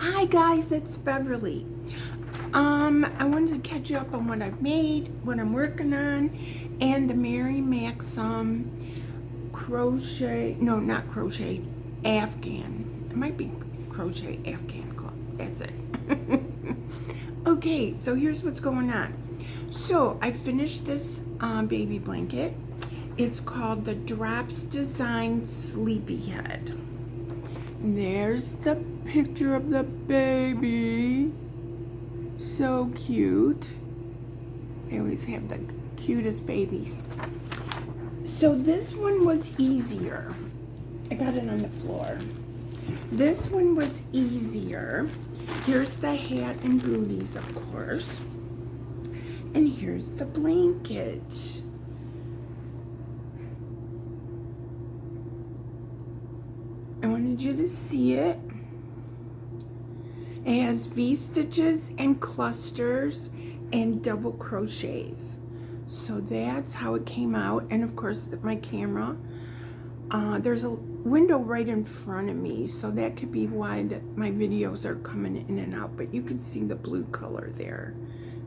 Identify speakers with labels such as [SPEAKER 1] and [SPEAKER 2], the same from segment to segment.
[SPEAKER 1] Hi guys, it's Beverly. I wanted to catch you up on what I've made, what I'm working on, and the Maxim crochet, no, not crochet, Afghan. It might be crochet Afghan club. That's it. Okay, so here's what's going on. So I finished this baby blanket. It's called the Drops Design Sleepyhead. There's the picture of the baby. So cute. They always have the cutest babies. So this one was easier. I got it on the floor. This one was easier. Here's the hat and booties, of course. And here's the blanket. I wanted you to see it. It has V-stitches and clusters and double crochets. So that's how it came out. And of course, my camera. There's a window right in front of me, so that could be why my videos are coming in and out. But you can see the blue color there.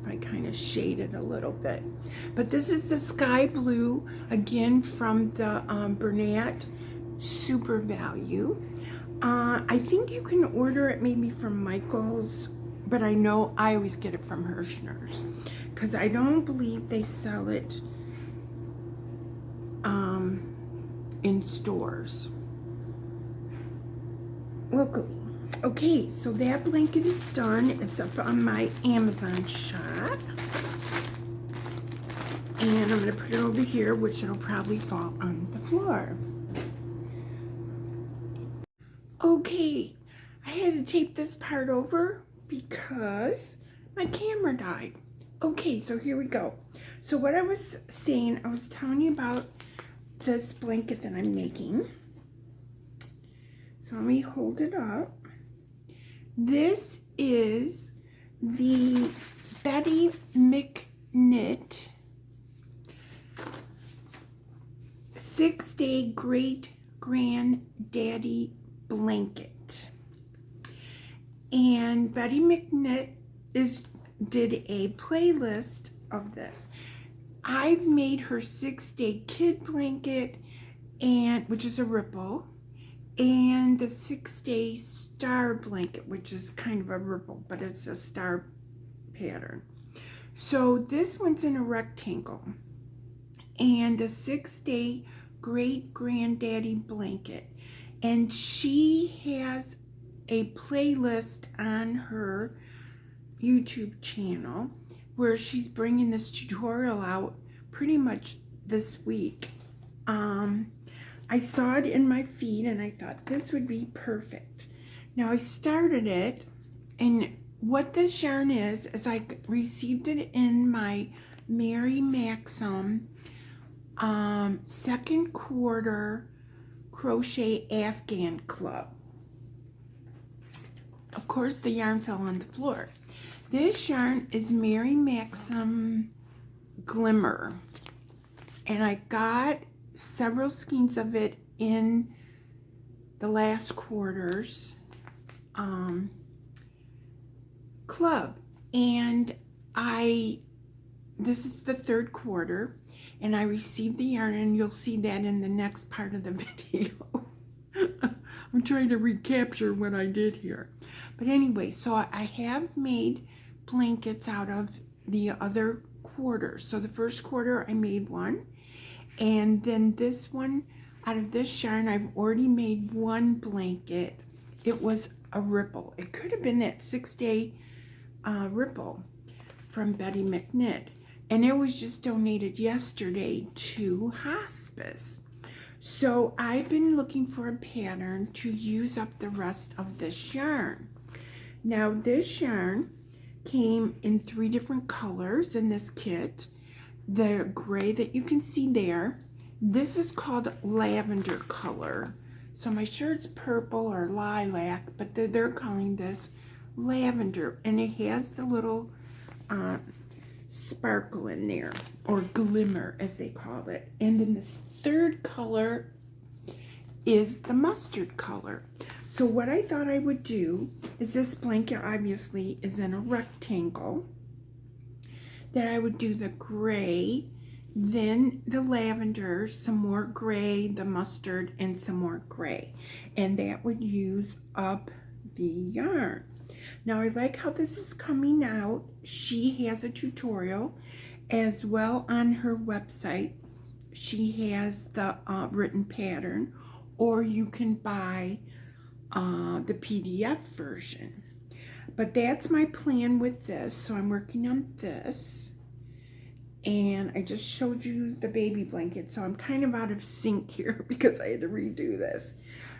[SPEAKER 1] If I kind of shade it a little bit. But this is the sky blue, again from the Bernat Super Value. I think you can order it maybe from Michael's, but I know I always get it from Hirschner's because I don't believe they sell it in stores locally. Okay, so that blanket is done. It's up on my Amazon shop. And I'm going to put it over here, which it'll probably fall on the floor. Okay, I had to tape this part over because my camera died. Okay, so here we go. So what I was saying, I was telling you about this blanket that I'm making. So let me hold it up. This is the Betty McKnit 6-Day Great Granddaddy Blanket. And Betty McKnit did a playlist of this. I've made her 6-Day Kid Blanket, and which is a ripple, and the 6-Day Star Blanket, which is kind of a ripple, but it's a star pattern. So this one's in a rectangle, and the 6-Day Great Granddaddy Blanket. And she has a playlist on her YouTube channel where she's bringing this tutorial out pretty much this week. I saw it in my feed and I thought this would be perfect. Now I started it, and what this yarn is I received it in my Maxim second quarter crochet Afghan club. Of course, the yarn fell on the floor. This yarn is Maxim Glimmer, and I got several skeins of it in the last quarter's club, and this is the third quarter, and I received the yarn, and you'll see that in the next part of the video. I'm trying to recapture what I did here. But anyway, so I have made blankets out of the other quarters. So the first quarter I made one, and then this one out of this yarn I've already made one blanket. It was a ripple. It could have been that 6-Day ripple from Betty McKnit, and it was just donated yesterday to hospice. So I've been looking for a pattern to use up the rest of this yarn. Now this yarn came in 3 different colors in this kit. The gray that you can see there, this is called lavender color. So my shirt's purple or lilac, but they're calling this lavender, and it has the little sparkle in there, or glimmer as they call it. And then this third color is the mustard color. So what I thought I would do is, this blanket obviously is in a rectangle, that I would do the gray, then the lavender, some more gray, the mustard, and some more gray. And that would use up the yarn. Now I like how this is coming out. She has a tutorial as well on her website. She has the written pattern, or you can buy the PDF version. But that's my plan with this. So I'm working on this. And I just showed you the baby blanket. So I'm kind of out of sync here because I had to redo this.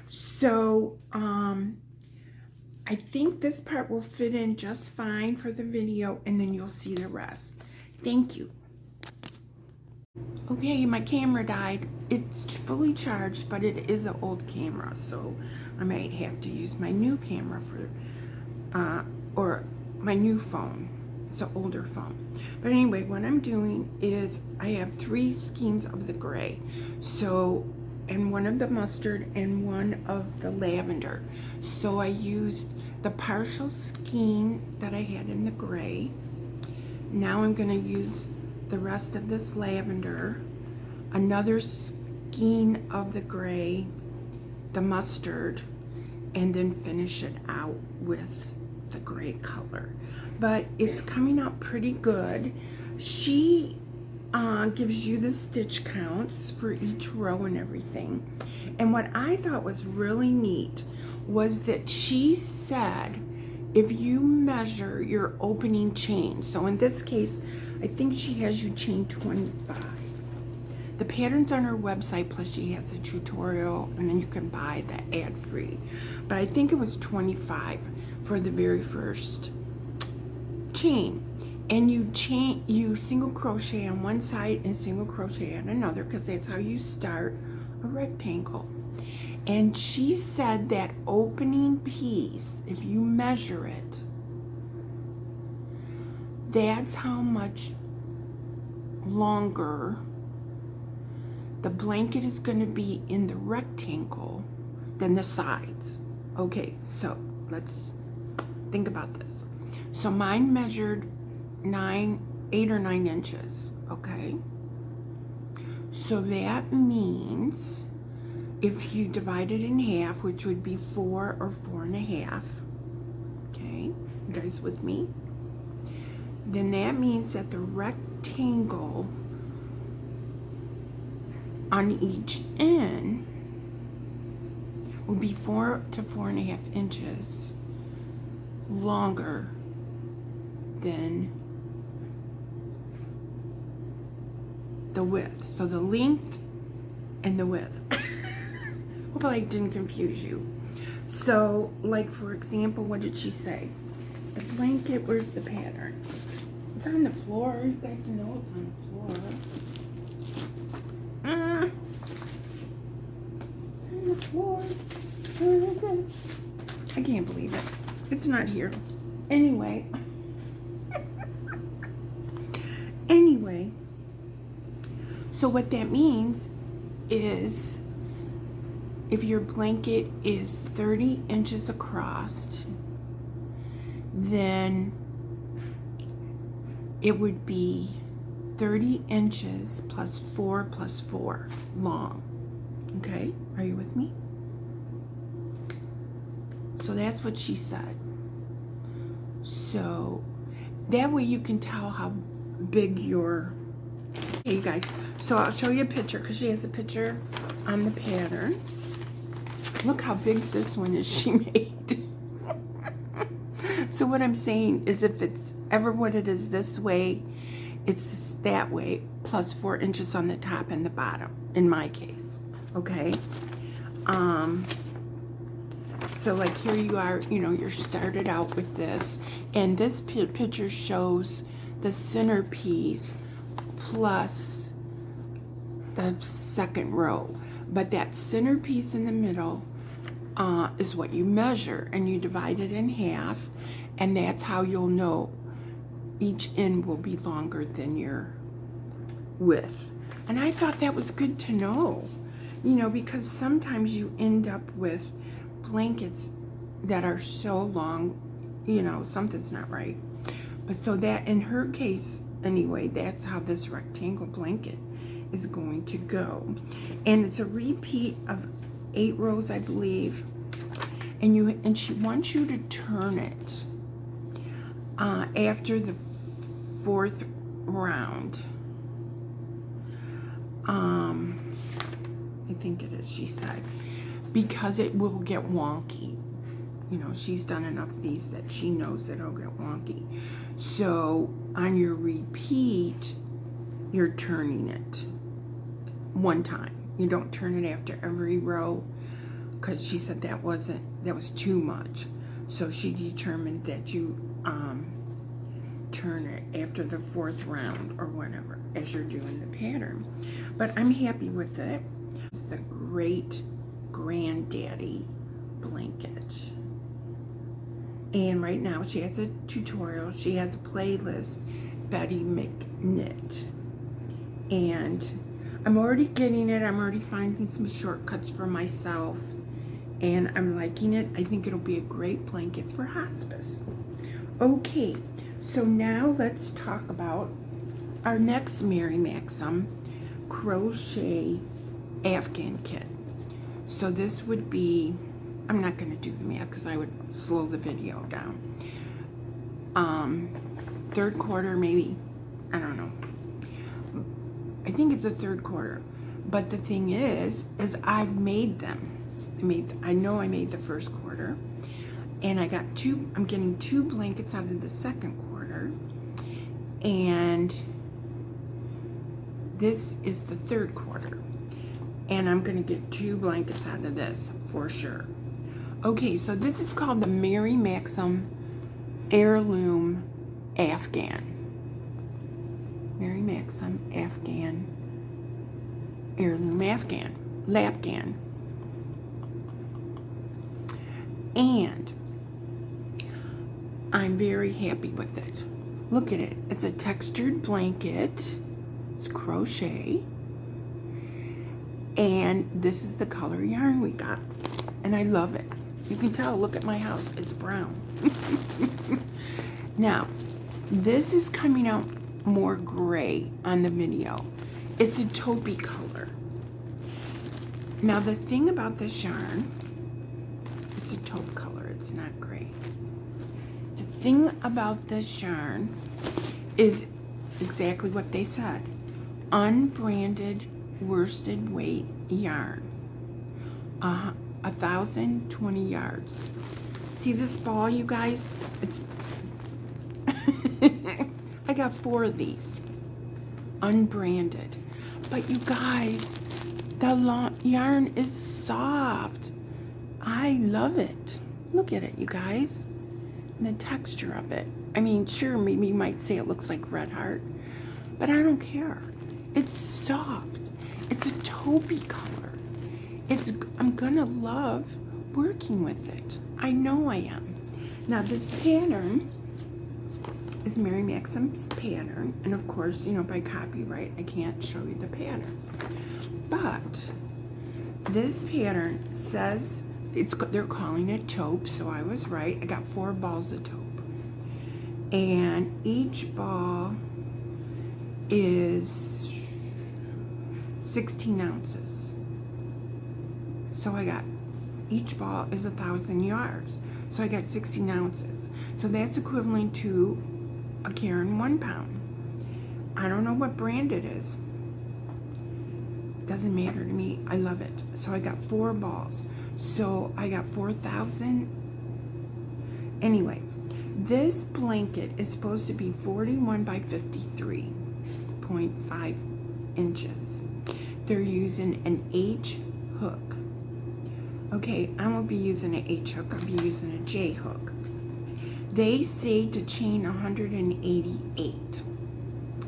[SPEAKER 1] So I think this part will fit in just fine for the video, and then you'll see the rest. Thank you. Okay, my camera died. It's fully charged, but it is an old camera, so I might have to use my new camera for, or my new phone. It's an older phone. But anyway, what I'm doing is I have 3 skeins of the gray. So, and one of the mustard and one of the lavender. So I used the partial skein that I had in the gray. Now I'm going to use the rest of this lavender, another skein of the gray, the mustard, and then finish it out with the gray color. But it's coming out pretty good. She gives you the stitch counts for each row and everything. And what I thought was really neat was that she said if you measure your opening chain, so in this case I think she has you chain 25. The pattern's on her website, plus she has a tutorial, and then you can buy the ad-free. But I think it was 25 for the very first chain. And you single crochet on one side and single crochet on another, because that's how you start a rectangle. And she said that opening piece, if you measure it, that's how much longer the blanket is going to be in the rectangle than the sides. Okay, so let's think about this. So mine measured 8 or 9 inches, okay? So that means if you divide it in half, which would be 4 or 4.5, okay, you guys with me? Then that means that the rectangle on each end will be 4 to 4.5 inches longer than the width. So the length and the width. Hopefully I didn't confuse you. So, like for example, what did she say? The blanket, where's the pattern? It's on the floor. You guys know it's on the floor. It's on the floor. Where is it? I can't believe it. It's not here. Anyway. Anyway. So what that means is if your blanket is 30 inches across, then it would be 30 inches plus 4 long. Okay, are you with me? So that's what she said. So that way you can tell how big your, hey you guys, so I'll show you a picture, because she has a picture on the pattern. Look how big this one is she made. So what I'm saying is, if it's ever what it is this way, it's that way, plus 4 inches on the top and the bottom, in my case, okay? So like here you are, you know, you're started out with this, and this picture shows the centerpiece plus the second row. But that centerpiece in the middle is what you measure, and you divide it in half, and that's how you'll know each end will be longer than your width. And I thought that was good to know, you know, because sometimes you end up with blankets that are so long, you know, something's not right. But so that, in her case, anyway, that's how this rectangle blanket is going to go. And it's a repeat of 8 rows, I believe. And she wants you to turn it after the 4th round. I think it is, she said, because it will get wonky. You know, she's done enough of these that she knows that it'll get wonky. So on your repeat, you're turning it one time. You don't turn it after every row, because she said that was too much. So she determined that you turn it after the 4th round or whatever as you're doing the pattern. But I'm happy with it. It's the great granddaddy blanket. And right now she has a tutorial. She has a playlist, Betty McKnit. And I'm already getting it. I'm already finding some shortcuts for myself. And I'm liking it. I think it'll be a great blanket for hospice. Okay, so now let's talk about our next Mary Maxim crochet Afghan kit. So this would be, I'm not going to do the math because I would slow the video down. 3rd quarter maybe, I don't know. I think it's a 3rd quarter. But the thing is I've made them. I know I made the 1st quarter, and I'm getting 2 blankets out of the 2nd quarter, and this is the 3rd quarter, and I'm gonna get 2 blankets out of this for sure. Okay, so this is called the Mary Maxim Heirloom Afghan. Mary Maxim Afghan Heirloom Afghan lapghan. And I'm very happy with it. Look at it. It's a textured blanket. It's crochet. And this is the color yarn we got. And I love it. You can tell, look at my house. It's brown. Now, this is coming out more gray on the video. It's a taupey color. Now, the thing about this yarn, it's a taupe color, it's not gray. The thing about this yarn is exactly what they said. Unbranded worsted weight yarn. 1,020 yards. See this ball, you guys? It's I got 4 of these. Unbranded. But you guys, the yarn is soft. I love it. Look at it, you guys. And the texture of it. I mean, sure, maybe you might say it looks like Red Heart, but I don't care. It's soft. It's a taupey color. I'm gonna love working with it. I know I am. Now this pattern is Mary Maxim's pattern, and of course, you know, by copyright, I can't show you the pattern. But this pattern says they're calling it taupe, so I was right. I got 4 balls of taupe, and each ball is 16 ounces. So each ball is 1,000 yards. So I got 16 ounces. So that's equivalent to a Karen 1 pound. I don't know what brand it is. Doesn't matter to me. I love it. So I got 4 balls. So I got 4,000. Anyway, this blanket is supposed to be 41 by 53.5 inches. They're using an H hook. Okay, I won't be using an H hook. I'll be using a J hook. They say to chain 188.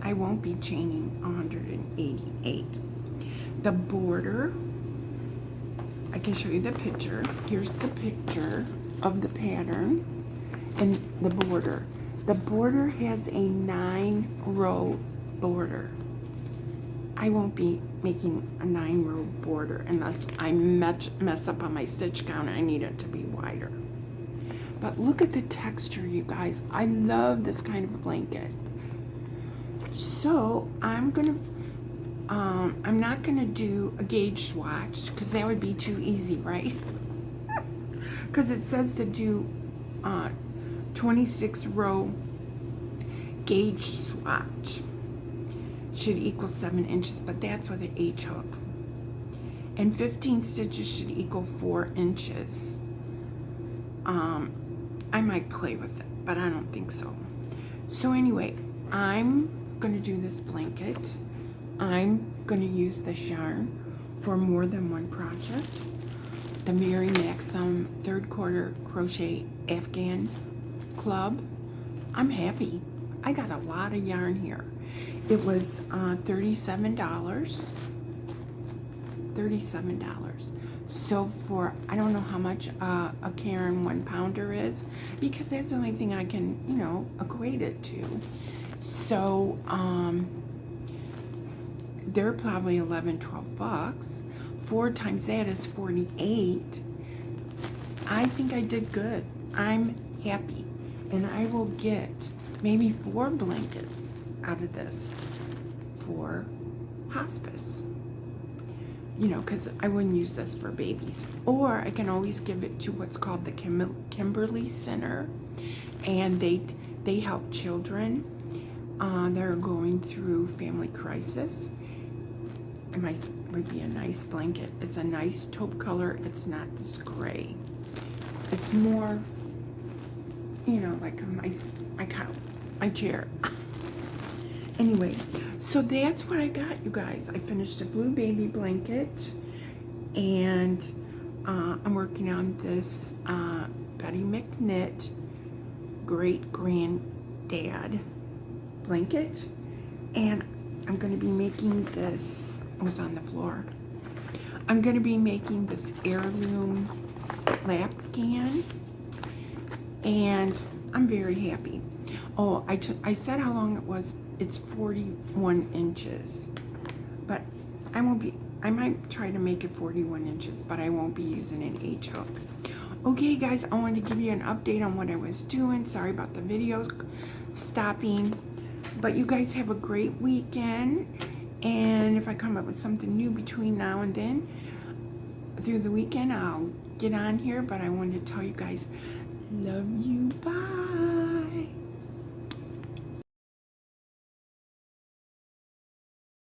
[SPEAKER 1] I won't be chaining 188. The border, I can show you the picture. Here's the picture of the pattern and the border. The border has a 9-row border. I won't be making a 9-row border unless I mess up on my stitch count and I need it to be wider. But look at the texture, you guys. I love this kind of blanket. So I'm not gonna do a gauge swatch because that would be too easy, right? Because it says to do 26 row gauge swatch should equal 7 inches, but that's with an H hook. And 15 stitches should equal 4 inches. I might play with it, but I don't think so. So anyway, I'm gonna do this blanket. I'm gonna use this yarn for more than one project. The Mary Maxim 3rd quarter crochet Afghan club. I'm happy. I got a lot of yarn here. It was $37. $37. So for, I don't know how much a Karen 1-pounder is, because that's the only thing I can, you know, equate it to. So they're probably 11, 12 bucks. 4 times that is 48. I think I did good. I'm happy. And I will get maybe 4 blankets out of this for hospice. You know, because I wouldn't use this for babies. Or I can always give it to what's called the Beverlys Center. And they help children that are going through family crisis. It would be a nice blanket. It's a nice taupe color. It's not this gray. It's more, you know, like my chair. Anyway, so that's what I got, you guys. I finished a blue baby blanket, and I'm working on this Betty McKnit great granddad blanket, and I'm going to be making this. It was on the floor. I'm going to be making this heirloom lapghan, and I'm very happy. Oh, I said how long it was. It's 41 inches, but I might try to make it 41 inches, but I won't be using an H hook. Okay, guys, I wanted to give you an update on what I was doing. Sorry about the videos stopping, but you guys have a great weekend. And if I come up with something new between now and then, through the weekend, I'll get on here. But I wanted to tell you guys, love you, bye.